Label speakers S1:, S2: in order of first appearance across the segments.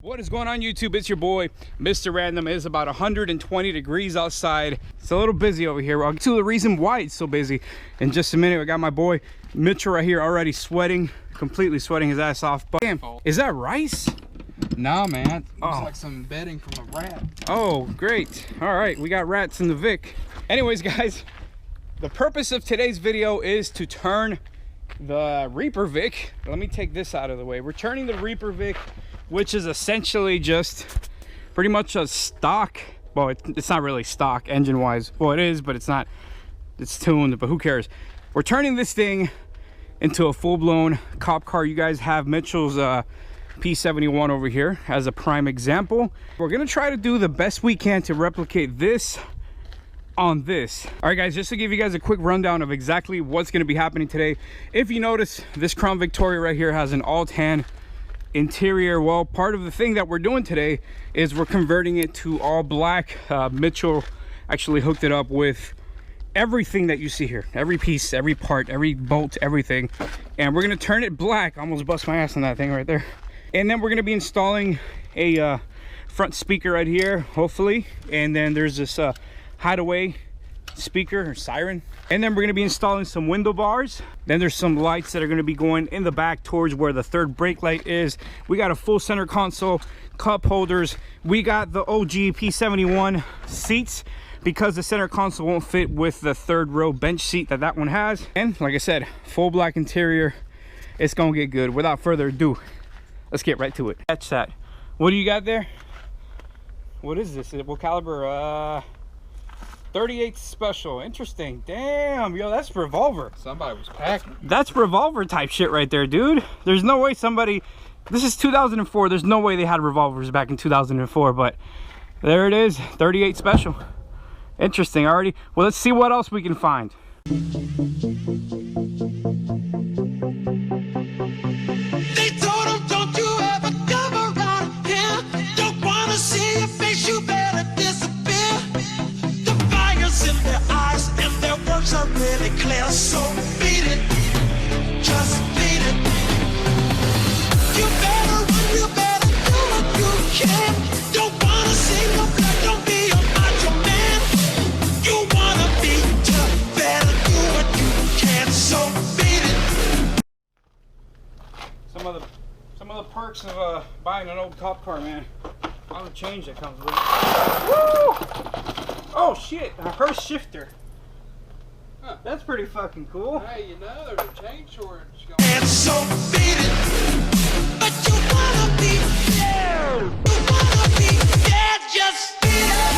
S1: What is going on, YouTube? It's your boy Mr. Random. It is about 120 degrees outside. It's a little busy over here. I'll get to the reason why it's so busy in just a minute. I got my boy Mitchell right here already sweating, completely sweating his ass off. But damn, is that rice?
S2: Nah, man. Looks like some bedding from a rat.
S1: Oh, great. All right, we got rats in the Vic. Anyways, guys, the purpose of today's video is to turn the Reaper Vic. Let me take this out of the way. We're turning the Reaper Vic, which is essentially just pretty much a stock. Well, it's not really stock engine wise. Well, it is, but it's not. It's tuned, but who cares? We're turning this thing into a full-blown cop car. You guys have Mitchell's P71 over here as a prime example. We're gonna try to do the best we can to replicate this on this. All right, guys, just to give you guys a quick rundown of exactly what's going to be happening today. If you notice, this Crown Victoria right here has an all tan interior. Well, part of the thing that we're doing today is we're converting it to all black. Mitchell actually hooked it up with everything that you see here, every piece, every part, every bolt, everything, and we're going to turn it black. I almost bust my ass on that thing right there. And then we're going to be installing a front speaker right here, hopefully, and then there's this hideaway speaker or siren, and then we're going to be installing some window bars. Then there's some lights that are going to be going in the back towards where the third brake light is. We got a full center console, cup holders. We got the OG P71 seats because the center console won't fit with the third row bench seat that one has. And like I said, full black interior. It's gonna get good. Without further ado, let's get right to it. Catch that. What do you got there? What is this? What caliber? 38 special. Interesting. Damn, yo, that's revolver.
S2: Somebody was packing.
S1: That's revolver type shit right there, dude. There's no way somebody, this is 2004, there's no way they had revolvers back in 2004, but there it is, 38 special. Interesting. Already, well, let's see what else we can find.
S3: They told him, don't you ever come around here. Don't wanna see your face, you better disappear. In their eyes and their words are really clear, so beat it, just beat it. You better run, you better do what you can. Don't wanna see no blood, don't be a macho man. You wanna be tough, better do what you can, so beat it.
S1: Some of the perks of buying an old cop car, man. All the change that comes with it. Woo! Oh shit, a Hearst shifter. Huh. That's pretty fucking cool.
S2: Hey, you know, there's a chain shortage going
S3: on. And so beat it. But you wanna be there. You wanna be there, just beat it.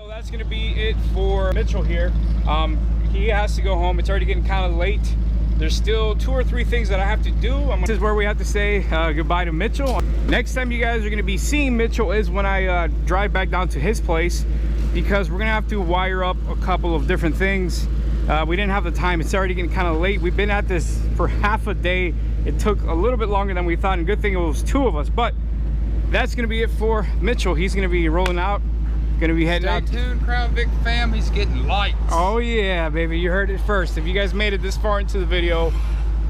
S1: That's gonna be it for Mitchell here. He has to go home. It's already getting kind of late. There's still 2 or 3 things that I have to do. This is where we have to say goodbye to Mitchell. Next time you guys are gonna be seeing Mitchell is when I drive back down to his place, because we're gonna have to wire up a couple of different things. We didn't have the time. It's already getting kind of late. We've been at this for half a day. It took a little bit longer than we thought, and good thing it was 2 of us. But that's gonna be it for Mitchell. He's gonna be rolling out Gonna be heading
S2: Stay
S1: out.
S2: tuned, Crown Vic fam. He's getting lights.
S1: Oh yeah, baby, you heard it first. If you guys made it this far into the video,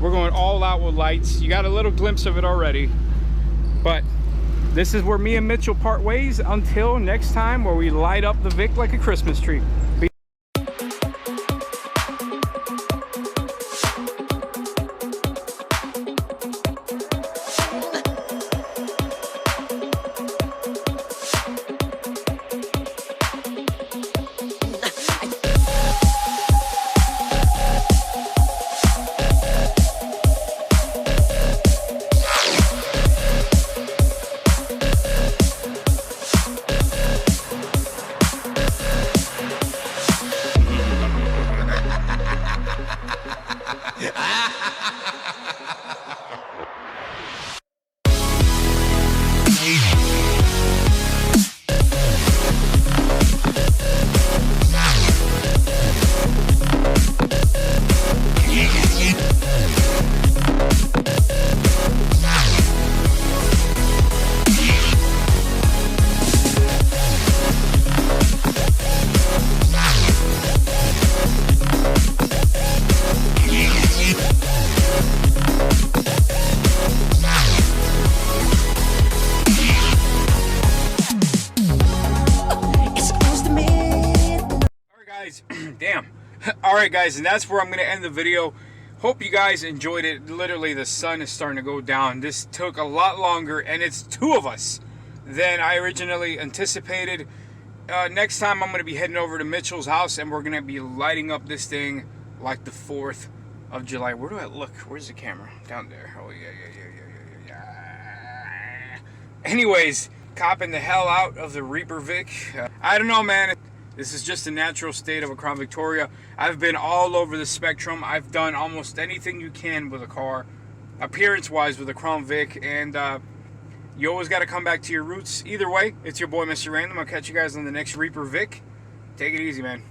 S1: we're going all out with lights. You got a little glimpse of it already, but this is where me and Mitchell part ways until next time, where we light up the Vic like a Christmas tree. Damn. Alright guys, and that's where I'm going to end the video. Hope you guys enjoyed it. Literally, the sun is starting to go down. This took a lot longer, and it's two of us than I originally anticipated. Next time I'm going to be heading over to Mitchell's house, and we're going to be lighting up this thing like the 4th of July. Where do I look? Where's the camera? Down there. Oh, yeah. Anyways, copping the hell out of the Reaper Vic. I don't know, man. This is just a natural state of a Crown Victoria. I've been all over the spectrum. I've done almost anything you can with a car, appearance-wise, with a Crown Vic, and you always got to come back to your roots. Either way, it's your boy, Mr. Random. I'll catch you guys on the next Reaper Vic. Take it easy, man.